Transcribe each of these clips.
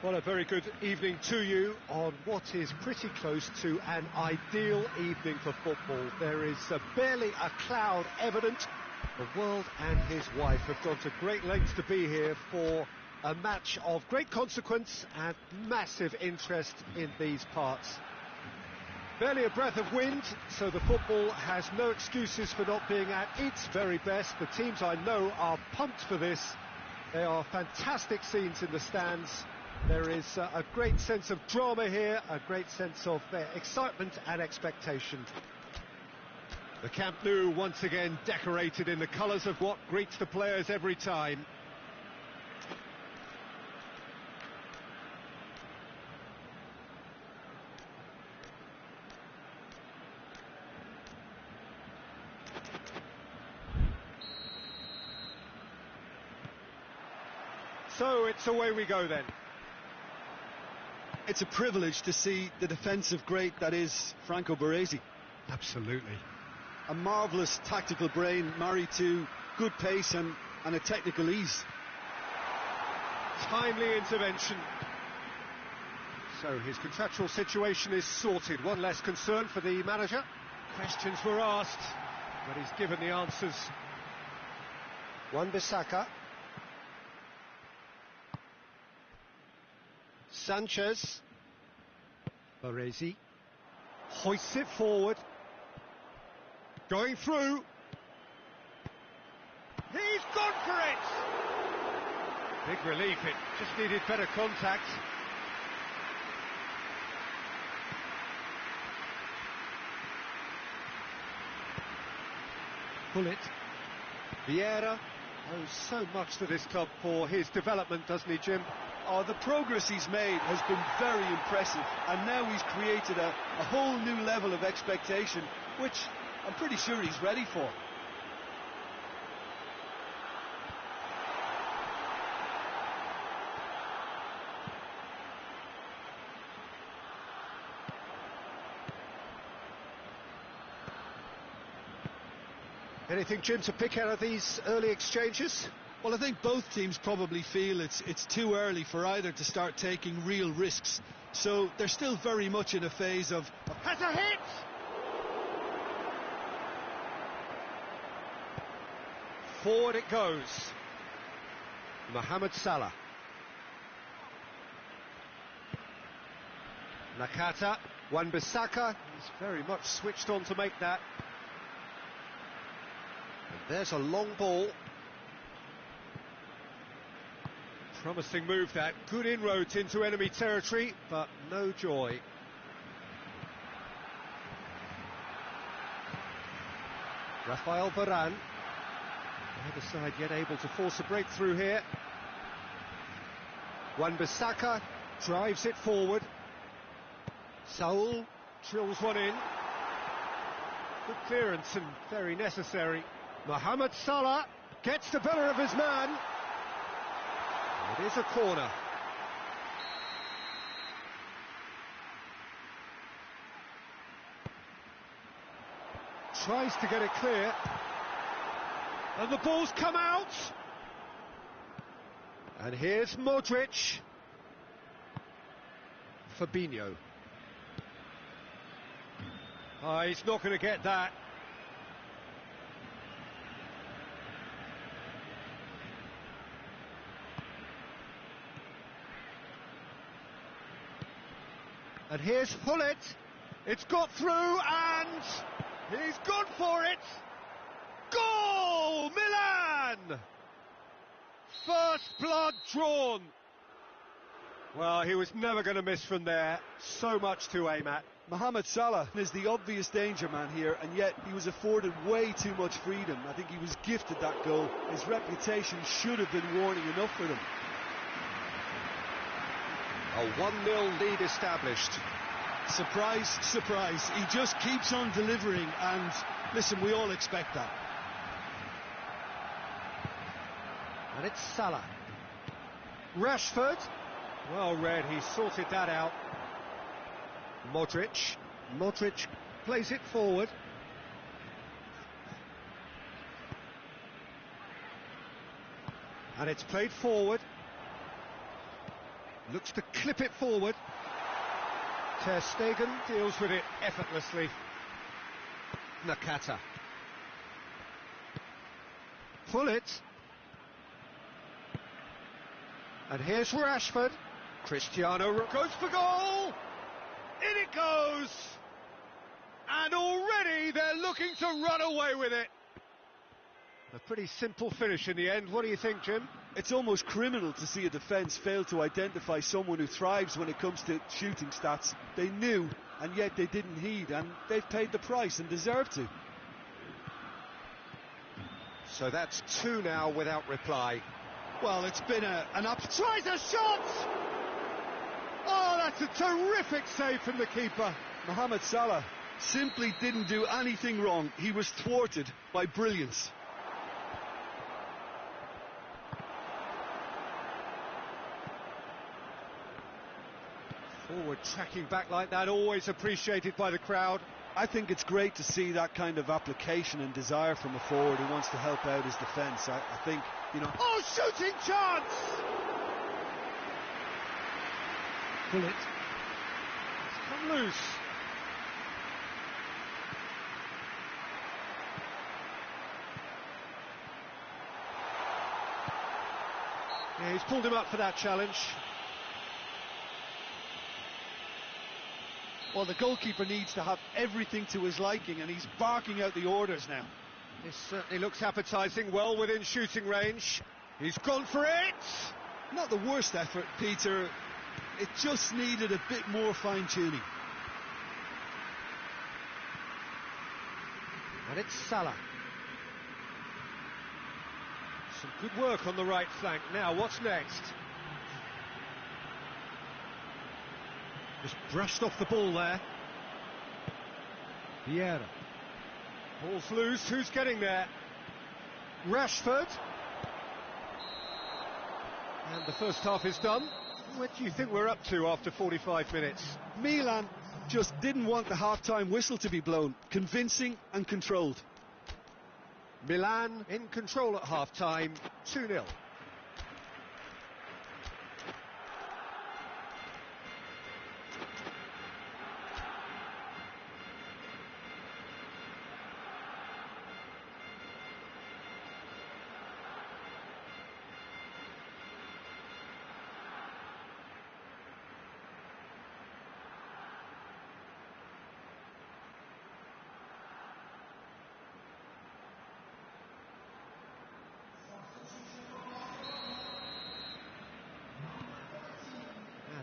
Well, a very good evening to you on what is pretty close to an ideal evening for football. There is barely a cloud evident. The world and his wife have gone to great lengths to be here for a match of great consequence and massive interest in these parts. Barely a breath of wind, so the football has no excuses for not being at its very best. The teams I know are pumped for this. There are fantastic scenes in the stands. There is a great sense of drama here, a great sense of excitement and expectation. The Camp Nou once again decorated in the colours of what greets the players every time. So it's away we go then. It's a privilege to see the defensive great that is Franco Baresi. Absolutely. A marvellous tactical brain married to good pace and a technical ease. Timely intervention. So his contractual situation is sorted. One less concern for the manager. Questions were asked, but he's given the answers. Wan-Bissaka. Sanchez. Baresi hoists it forward. Going through. He's gone for it! Big relief, it just needed better contact. Bullet. Vieira owes so much to this club for his development, doesn't he, Jim? Oh, the progress he's made has been very impressive, and now he's created a whole new level of expectation, which I'm pretty sure he's ready for. Anything, Jim, to pick out of these early exchanges? Well, I think both teams probably feel it's too early for either to start taking real risks. So they're still very much in a phase of... Has a hit! Forward it goes. Mohamed Salah. Nakata. Wan-Bissaka. He's very much switched on to make that. And there's a long ball. Promising move that, good inroads into enemy territory, but no joy. Rafael Varane, either side yet able to force a breakthrough here. Wan-Bissaka drives it forward. Saul drills one in. Good clearance and very necessary. Mohamed Salah gets the better of his man. It is a corner. Tries to get it clear. And the ball's come out. And here's Modric. Fabinho. Oh, he's not going to get that. And here's Hullet. It's got through and he's gone for it. Goal, Milan! First blood drawn. Well, he was never going to miss from there. So much to aim at. Mohamed Salah is the obvious danger man here, and yet he was afforded way too much freedom. I think he was gifted that goal. His reputation should have been warning enough for them. A 1-0 lead established. Surprise, surprise. He just keeps on delivering, and listen, we all expect that. And it's Salah. Rashford. Well read, he sorted that out. Modric. Modric plays it forward. And it's played forward. Looks to clip it forward. Ter Stegen deals with it effortlessly. Nakata. Pullet. And here's Rashford. Cristiano goes for goal! In it goes! And already they're looking to run away with it. A pretty simple finish in the end. What do you think, Jim? It's almost criminal to see a defence fail to identify someone who thrives when it comes to shooting stats. They knew, and yet they didn't heed, and they've paid the price and deserve to. So that's 2 now without reply. Well, it's been an up... Tries a shot! Oh, that's a terrific save from the keeper. Mohamed Salah simply didn't do anything wrong. He was thwarted by brilliance. Forward tracking back like that, always appreciated by the crowd. I think it's great to see that kind of application and desire from a forward who wants to help out his defence. I think, you know... Oh, shooting chance! Pull it. It's come loose. Yeah, he's pulled him up for that challenge. Well, the goalkeeper needs to have everything to his liking, and he's barking out the orders now. This certainly looks appetising, well within shooting range. He's gone for it! Not the worst effort, Peter. It just needed a bit more fine-tuning. And it's Salah. Some good work on the right flank. Now, what's next? Just brushed off the ball there. Vieira. Ball's loose, who's getting there? Rashford. And the first half is done. What do you think we're up to after 45 minutes? Milan just didn't want the half-time whistle to be blown. Convincing and controlled. Milan in control at half-time, 2-0.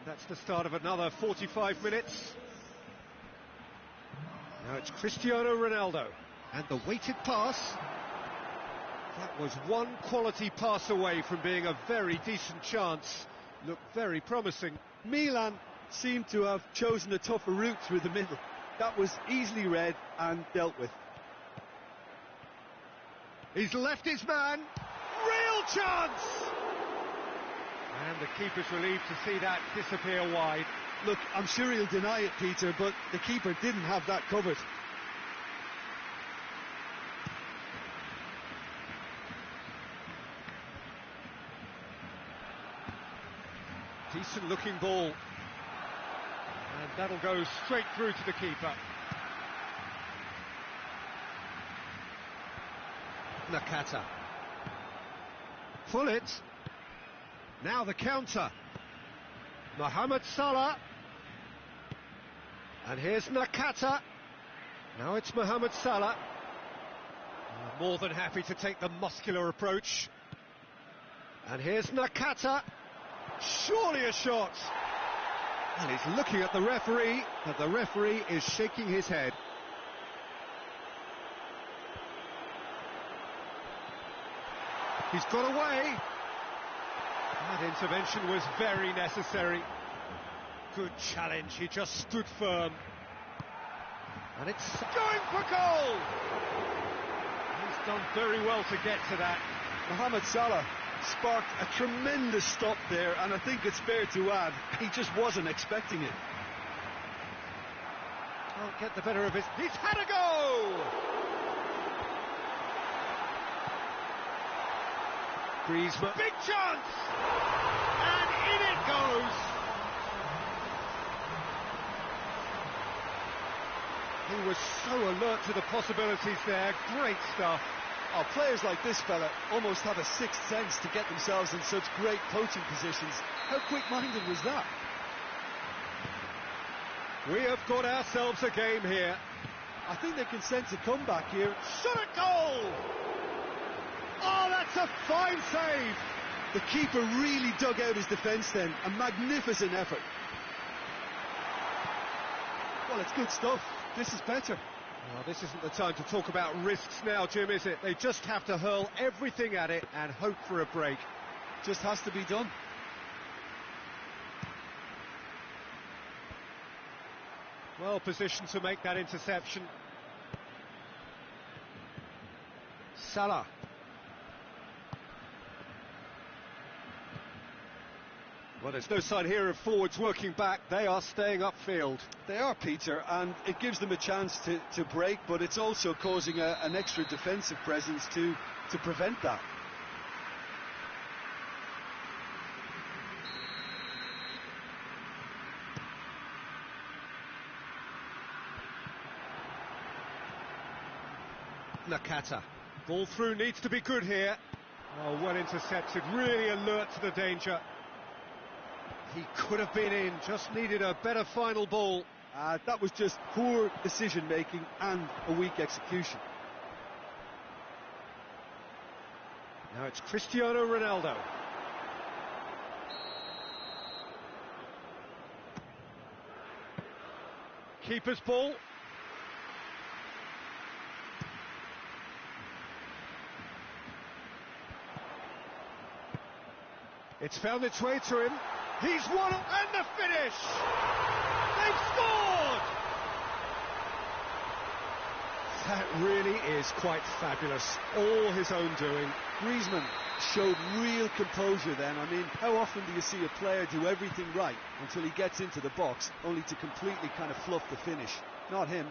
That's the start of another 45 minutes. Now it's Cristiano Ronaldo. And the weighted pass. That was one quality pass away from being a very decent chance. Looked very promising. Milan seemed to have chosen a tougher route through the middle. That was easily read and dealt with. He's left his man. Real chance! And the keeper's relieved to see that disappear wide. Look, I'm sure he'll deny it, Peter, but the keeper didn't have that covered. Decent looking ball. And that'll go straight through to the keeper. Nakata. Pull it. Now the counter. Mohamed Salah. And here's Nakata. Now it's Mohamed Salah. More than happy to take the muscular approach. And here's Nakata. Surely a shot. And he's looking at the referee, but the referee is shaking his head. He's got away. That intervention was very necessary. Good challenge, he just stood firm. And it's going for goal! He's done very well to get to that. Mohamed Salah sparked a tremendous stop there, and I think it's fair to add, he just wasn't expecting it. Can't get the better of it. He's had a go! Griezmann. Big chance! And in it goes! He was so alert to the possibilities there. Great stuff. Oh, players like this fella almost have a sixth sense to get themselves in such great coaching positions. How quick-minded was that? We have got ourselves a game here. I think they can sense a comeback here. Shot at goal! Oh, that's a fine save! The keeper really dug out his defence then. A magnificent effort. Well, it's good stuff. This is better. Well, this isn't the time to talk about risks now, Jim, is it? They just have to hurl everything at it and hope for a break. Just has to be done. Well positioned to make that interception. Salah. Well, there's no sign here of forwards working back. They are staying upfield. They are, Peter, and it gives them a chance to break, but it's also causing an extra defensive presence to prevent that. Nakata. Ball through needs to be good here. Oh, well intercepted, really alert to the danger. He could have been in, just needed a better final ball. That was just poor decision-making and a weak execution. Now it's Cristiano Ronaldo. Keeper's ball. It's found its way to him. He's won, and the finish! They've scored! That really is quite fabulous. All his own doing. Griezmann showed real composure then. I mean, how often do you see a player do everything right until he gets into the box, only to completely kind of fluff the finish? Not him.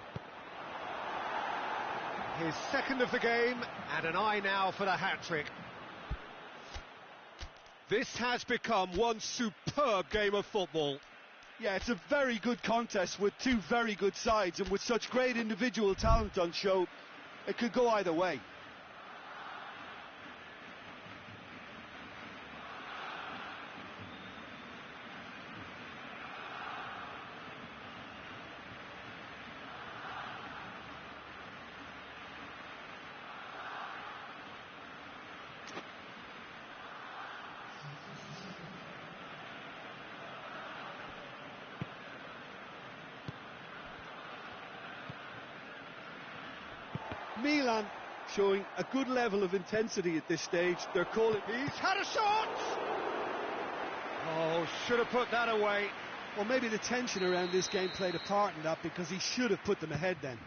His second of the game, and an eye now for the hat-trick. This has become one superb game of football. Yeah, it's a very good contest with two very good sides, and with such great individual talent on show, it could go either way. Milan showing a good level of intensity at this stage. They're calling... He's had a shot! Oh, should have put that away. Well, maybe the tension around this game played a part in that, because he should have put them ahead then.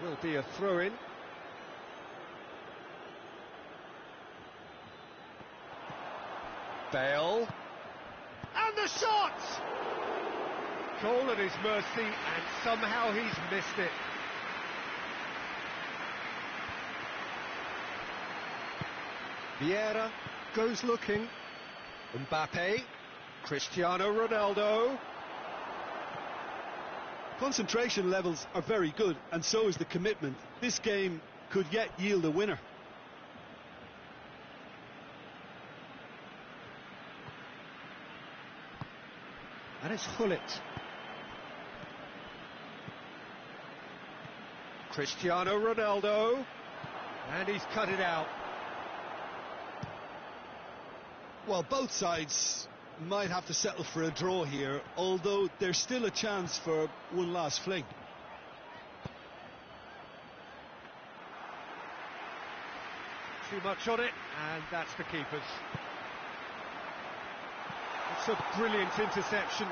There will be a throw-in. Bale. And the shot! Goal at his mercy, and somehow he's missed it. Vieira goes looking. Mbappe. Cristiano Ronaldo. Concentration levels are very good, and so is the commitment. This game could yet yield a winner. And it's Hullet. Cristiano Ronaldo, and he's cut it out. Well, both sides might have to settle for a draw here, although there's still a chance for one last fling. Too much on it, and that's the keeper's. It's a brilliant interception.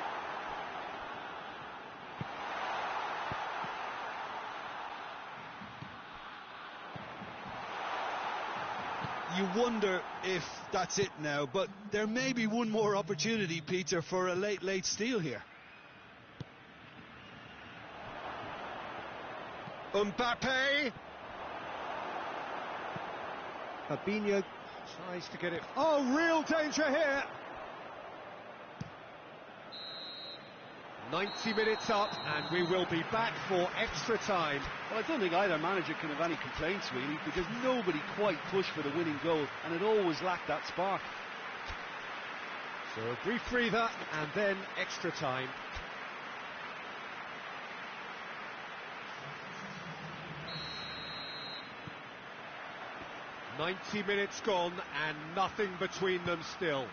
You wonder if that's it now, but there may be one more opportunity, Peter, for a late steal here. Mbappe. Fabinho tries to get it. Oh, real danger here. 90 minutes up, and we will be back for extra time. Well, I don't think either manager can have any complaints, really, because nobody quite pushed for the winning goal, and it always lacked that spark. So a brief breather, and then extra time. "90 minutes gone, and nothing between them still.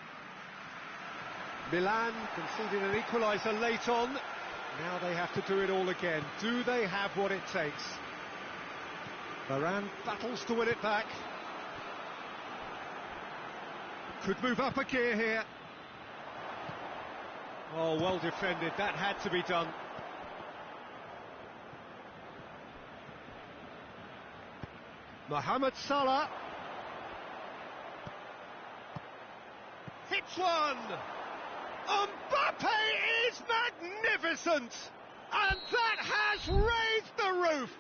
Milan conceding an equaliser late on. Now they have to do it all again. Do they have what it takes? Varane battles to win it back. Could move up a gear here. Oh, well defended. That had to be done. Mohamed Salah. Hits one! Mbappe is magnificent! And that has raised the roof!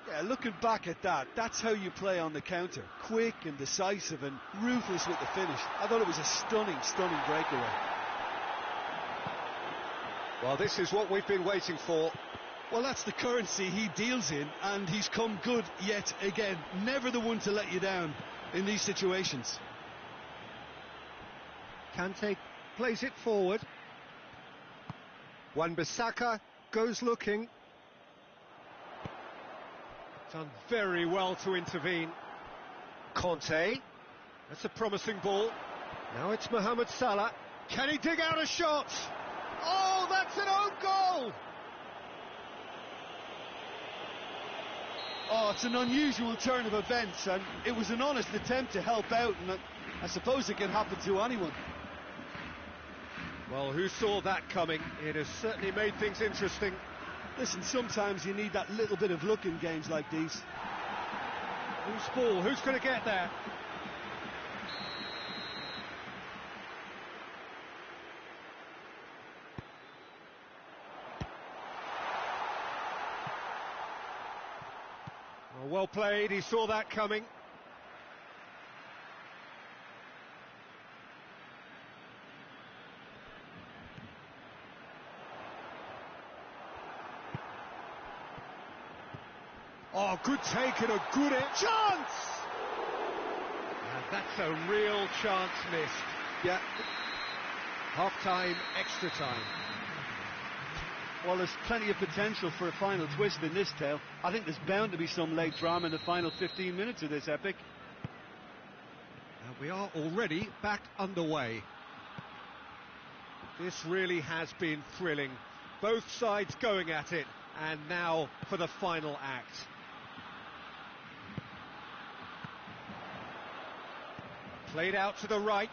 Yeah, looking back at that, that's how you play on the counter. Quick and decisive and ruthless with the finish. I thought it was a stunning, stunning breakaway. Well, this is what we've been waiting for. Well, that's the currency he deals in, and he's come good yet again. Never the one to let you down in these situations. Kante plays it forward. Wan-Bissaka goes looking. Done very well to intervene. Conte. That's a promising ball. Now it's Mohamed Salah. Can he dig out a shot? Oh, that's an own goal! Oh, it's an unusual turn of events, and it was an honest attempt to help out, and I suppose it can happen to anyone. Well, who saw that coming? It has certainly made things interesting. Listen, sometimes you need that little bit of luck in games like these. Whose ball? Who's going to get there? Oh, well played, he saw that coming. Oh, good take and a good chance! And that's a real chance missed. Yeah. Half-time, extra time. Well, there's plenty of potential for a final twist in this tale. I think there's bound to be some late drama in the final 15 minutes of this epic. And we are already back underway. This really has been thrilling. Both sides going at it, and now for the final act. Played out to the right.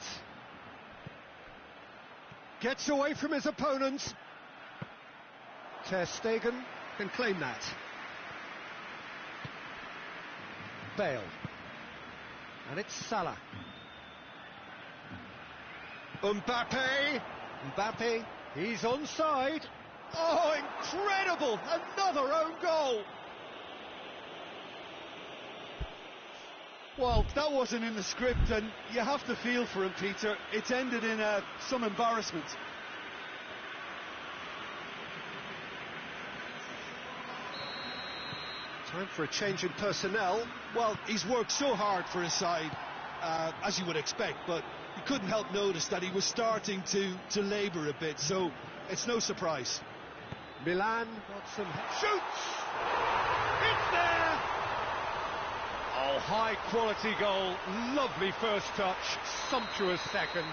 Gets away from his opponents. Ter Stegen can claim that. Bale. And it's Salah. Mbappe, he's onside. Oh, incredible! Another own goal! Well, that wasn't in the script, and you have to feel for him, Peter. It's ended in some embarrassment. Time for a change in personnel. Well, he's worked so hard for his side, as you would expect, but you couldn't help notice that he was starting to labour a bit, so it's no surprise. Milan got some... Shoots! It's there! Oh, high-quality goal. Lovely first touch. Sumptuous second.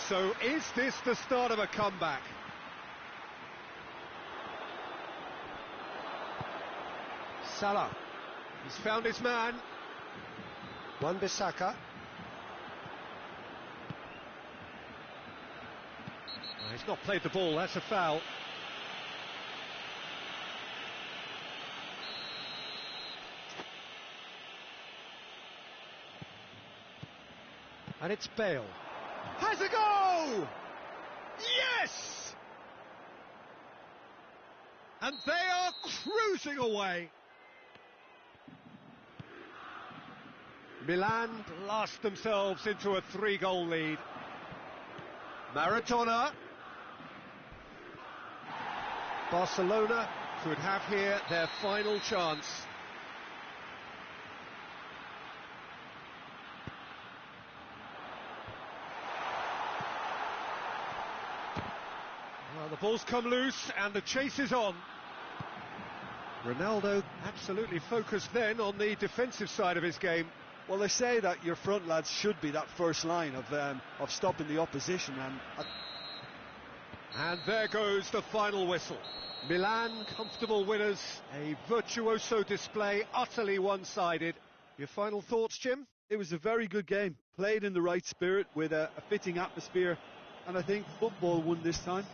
So is this the start of a comeback? Salah. He's found his man. Wan-Bissaka. He's not played the ball, that's a foul. And it's Bale. Has a go! Yes! And they are cruising away. Milan blast themselves into a 3-goal lead. Maradona. Barcelona could have here their final chance. Well, the ball's come loose and the chase is on. Ronaldo absolutely focused then on the defensive side of his game. Well, they say that your front lads should be that first line of stopping the opposition, and there goes the final whistle. Milan, comfortable winners, a virtuoso display, utterly one-sided. Your final thoughts, Jim? it was a very good game, played in the right spirit with a fitting atmosphere, and I think football won this time.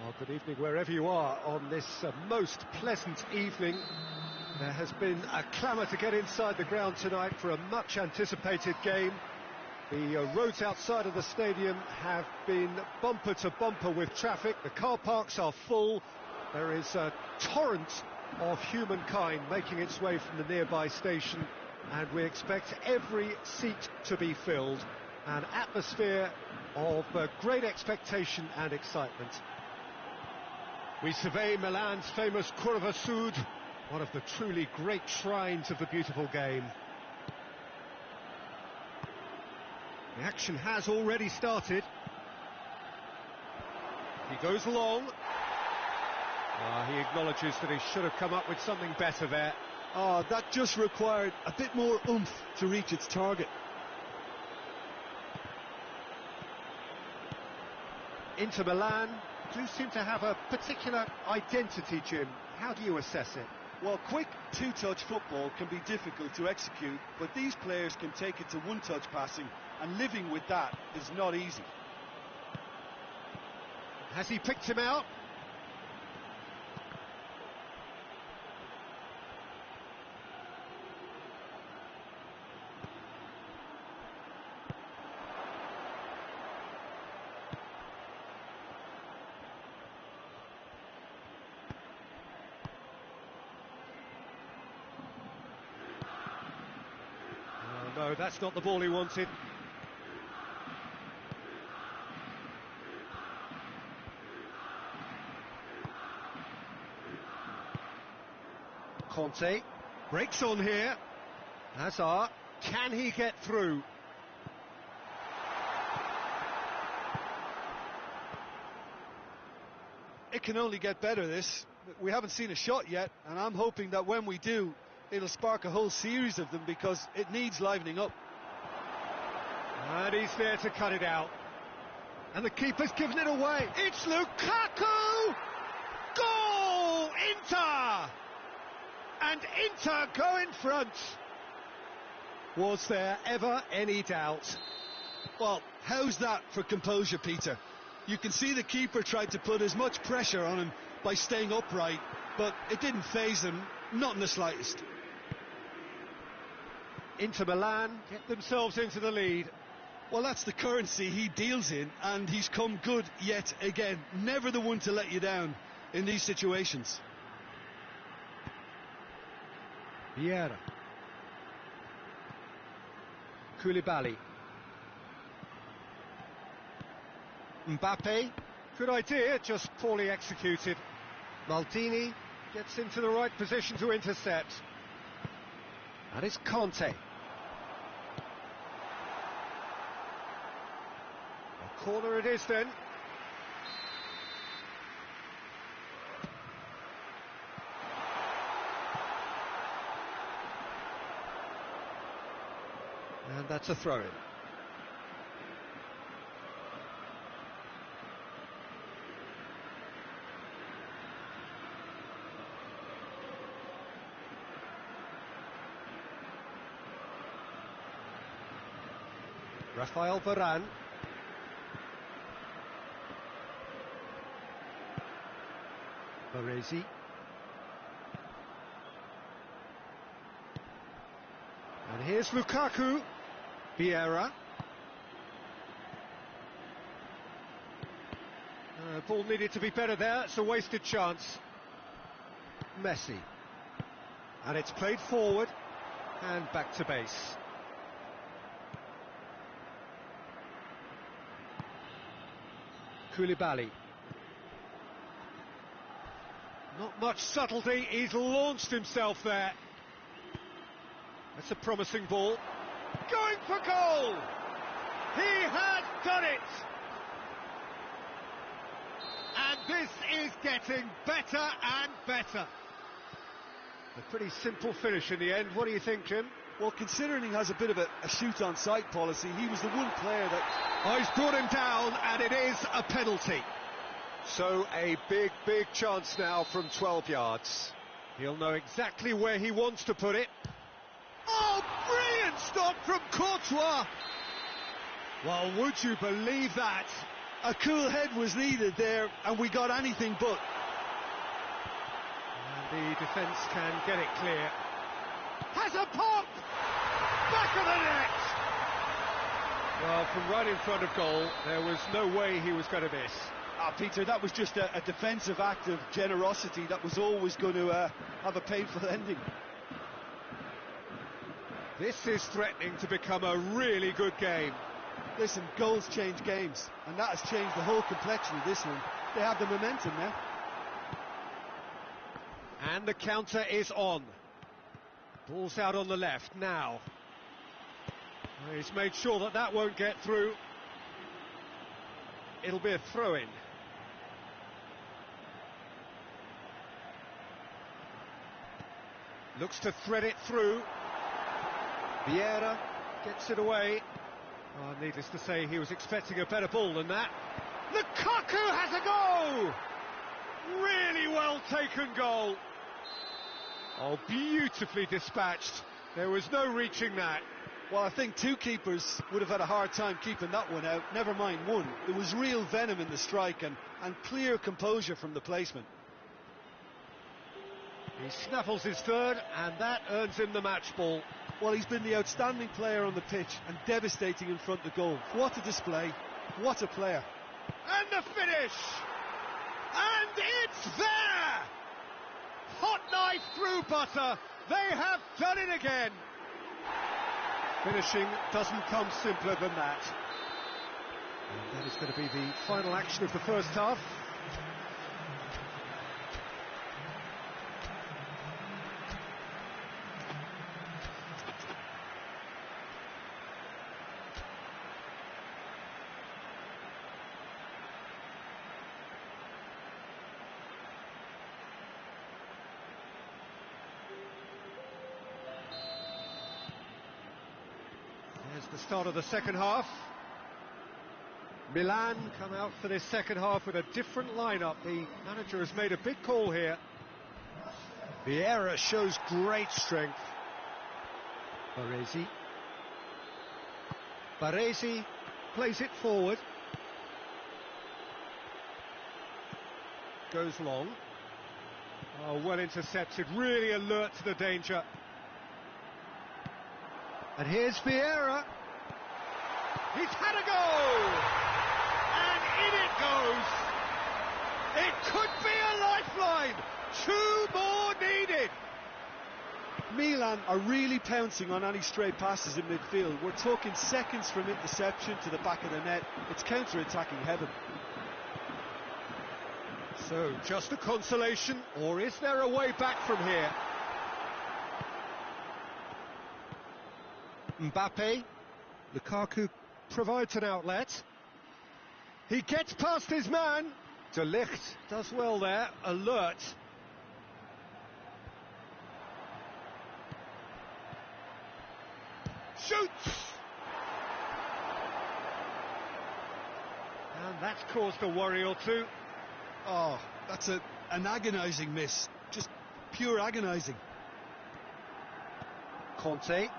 Well, good evening wherever you are on this most pleasant evening. There has been a clamour to get inside the ground tonight for a much anticipated game. The roads outside of the stadium have been bumper to bumper with traffic. The car parks are full. There is a torrent of humankind making its way from the nearby station, and we expect every seat to be filled. An atmosphere of great expectation and excitement. We survey Milan's famous Curva Sud, one of the truly great shrines of the beautiful game. The action has already started. He goes long. He acknowledges that he should have come up with something better there. That just required a bit more oomph to reach its target. Inter Milan do seem to have a particular identity, Jim. How do you assess it? Well, quick two-touch football can be difficult to execute, but these players can take it to one-touch passing, and living with that is not easy. Has he picked him out? No, that's not the ball he wanted. Conte breaks on here. Hazard, can he get through? It can only get better, this. We haven't seen a shot yet, and I'm hoping that when we do, it'll spark a whole series of them, because it needs livening up. And he's there to cut it out. And the keeper's given it away. It's Lukaku! Goal! Inter! And Inter go in front. Was there ever any doubt? Well, how's that for composure, Peter? You can see the keeper tried to put as much pressure on him by staying upright, but it didn't faze him, not in the slightest. Inter Milan get themselves into the lead. Well, that's the currency he deals in, and he's come good yet again. Never the one to let you down in these situations. Vieira. Koulibaly. Mbappe. Good idea, just poorly executed. Maldini gets into the right position to intercept. That is Conte. A corner it is then. And that's a throw-in. Rafael Varane. Baresi. And here's Lukaku. Vieira. Ball needed to be better there, it's a wasted chance. Messi. And it's played forward and back to base. Koulibaly. Not much subtlety, he's launched himself there. That's a promising ball. Going for goal! He has done it! And this is getting better and better. A pretty simple finish in the end. What do you think, Jim? Well, considering he has a bit of a shoot-on-sight policy, he was the one player that... Oh, he's brought him down, and it is a penalty. So a big, big chance now from 12 yards. He'll know exactly where he wants to put it. Oh, brilliant stop from Courtois! Well, would you believe that? A cool head was needed there, and we got anything but. And the defence can get it clear. Has a pop! Back of the net! Well, from right in front of goal, there was no way he was going to miss. Peter, that was just a defensive act of generosity that was always going to have a painful ending. This is threatening to become a really good game. Listen, goals change games, and that has changed the whole complexion of this one. They have the momentum now. And the counter is on. Ball's out on the left now. He's made sure that that won't get through. It'll be a throw-in. Looks to thread it through. Vieira gets it away. Oh, needless to say, he was expecting a better ball than that. Lukaku has a goal! Really well taken goal. Oh, beautifully dispatched. There was no reaching that. Well, I think two keepers would have had a hard time keeping that one out, never mind one. There was real venom in the strike and clear composure from the placement. He snaffles his third, and that earns him the match ball. Well, he's been the outstanding player on the pitch and devastating in front of goal. What a display, what a player. And the finish! And it's there! Hot knife through butter, they have done it again! Finishing doesn't come simpler than that. And that is going to be the final action of the first half. There's the start of the second half. Milan come out for this second half with a different lineup. The manager has made a big call here. Vieira shows great strength. Baresi plays it forward. Goes long. Oh, well intercepted, really alert to the danger. And here's Vieira. He's had a goal! And in it goes! It could be a lifeline! 2 more needed! Milan are really pouncing on any stray passes in midfield. We're talking seconds from interception to the back of the net. It's counter-attacking heaven. So, just a consolation, or is there a way back from here? Mbappe, Lukaku provides an outlet. He gets past his man. De Ligt does well there, alert. Shoots! And that's caused a worry or two. Oh, that's an agonising miss. Just pure agonising. Conte.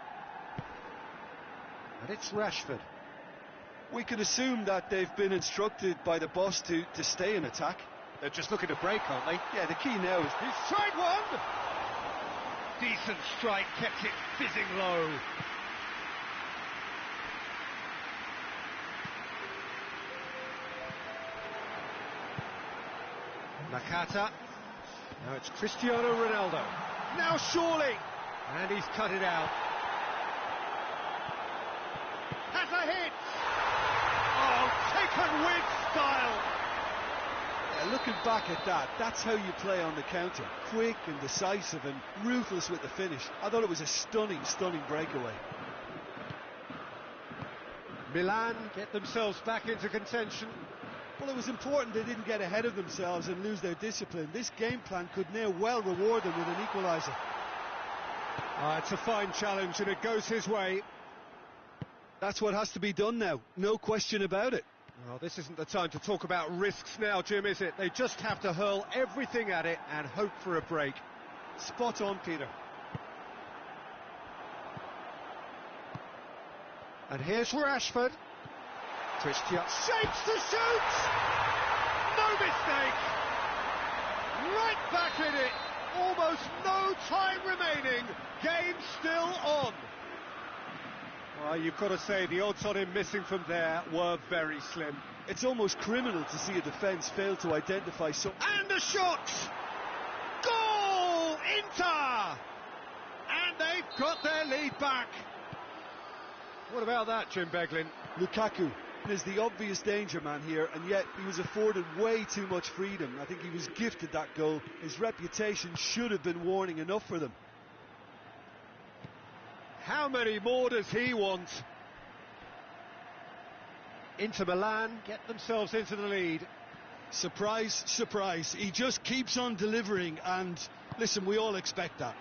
And it's Rashford. We can assume that they've been instructed by the boss to stay in attack. They're just looking to break, aren't they? Yeah, the key now is... He's tried one! Decent strike, kept it fizzing low. Nakata. Now it's Cristiano Ronaldo. Now surely! And he's cut it out. Has a hit! Oh, taken with style! Yeah, looking back at that, that's how you play on the counter. Quick and decisive and ruthless with the finish. I thought it was a stunning, stunning breakaway. Milan get themselves back into contention. Well, it was important they didn't get ahead of themselves and lose their discipline. This game plan could now well reward them with an equaliser. It's a fine challenge and it goes his way. That's what has to be done now, no question about it. Well, this isn't the time to talk about risks now, Jim, is it? They just have to hurl everything at it and hope for a break. Spot on, Peter. And here's Rashford. Christian shapes to shoot! No mistake! Right back in it! Almost no time remaining. Game still on. Well, you've got to say the odds on him missing from there were very slim. It's almost criminal to see a defence fail to identify so... And a shot! Goal! Inter! And they've got their lead back. What about that, Jim Beglin? Lukaku is the obvious danger man here, and yet he was afforded way too much freedom. I think he was gifted that goal. His reputation should have been warning enough for them. How many more does he want? Inter Milan get themselves into the lead. Surprise, surprise. He just keeps on delivering, and listen, we all expect that.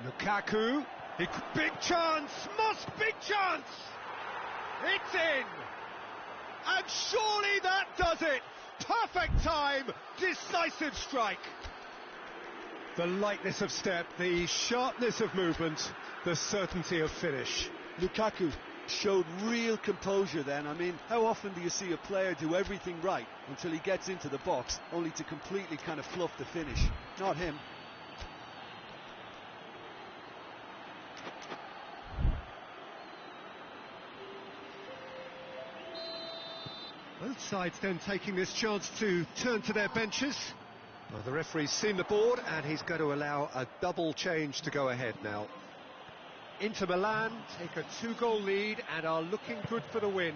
Lukaku, big chance, big chance! It's in! And surely that does it! Perfect time, decisive strike! The lightness of step, the sharpness of movement, the certainty of finish. Lukaku showed real composure then. I mean, how often do you see a player do everything right until he gets into the box, only to completely kind of fluff the finish? Not him. Both sides then taking this chance to turn to their benches. Well, the referee's seen the board and he's going to allow a double change to go ahead now. Inter Milan take a 2-goal lead and are looking good for the win.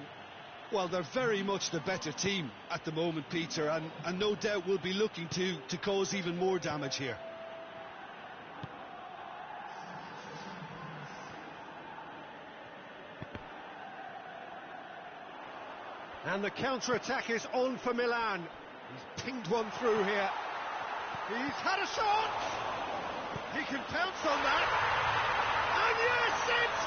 Well, they're very much the better team at the moment, Peter, and no doubt will be looking to cause even more damage here. And the counter-attack is on for Milan. He's pinged one through here. He's had a shot! He can pounce on that. And yes, it's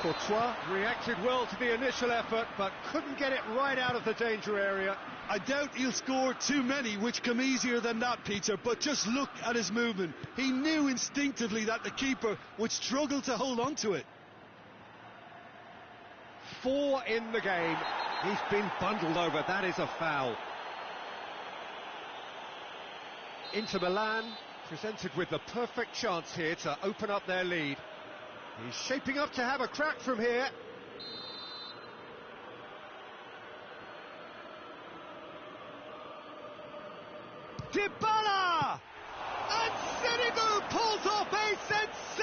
there! Courtois reacted well to the initial effort, but couldn't get it right out of the danger area. I doubt he'll score too many, which come easier than that, Peter, but just look at his movement. He knew instinctively that the keeper would struggle to hold on to it. 4 in the game. He's been bundled over. That is a foul. Inter Milan presented with the perfect chance here to open up their lead. He's shaping up to have a crack from here. Dybala! And Senegal pulls off a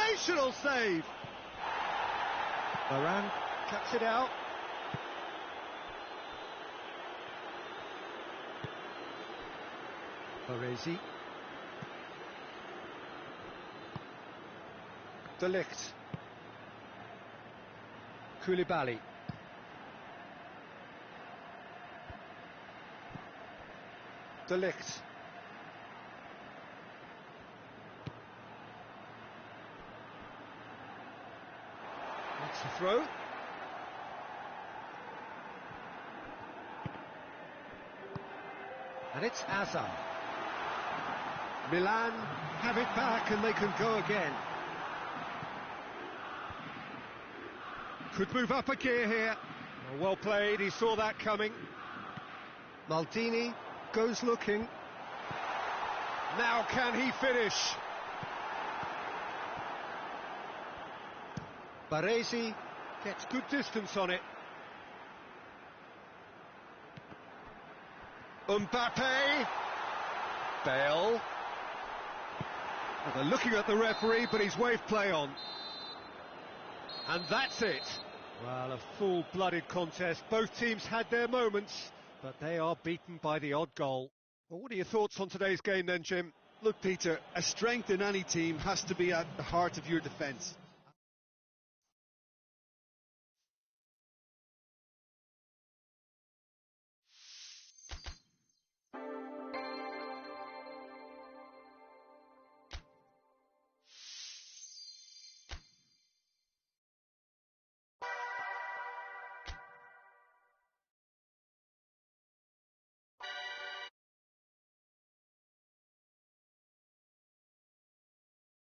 sensational save. Varane cuts it out. Baresi. De Ligt. Koulibaly. De Ligt. That's the throw. And it's Azar. Milan have it back and they can go again. Could move up a gear here. Well played, he saw that coming. Maldini goes looking. Now can he finish? Baresi gets good distance on it. Mbappe. Bale. Well, they're looking at the referee, but he's waved play on. And that's it. Well, a full-blooded contest. Both teams had their moments, but they are beaten by the odd goal. Well, what are your thoughts on today's game then, Jim? Look, Peter, a strength in any team has to be at the heart of your defence.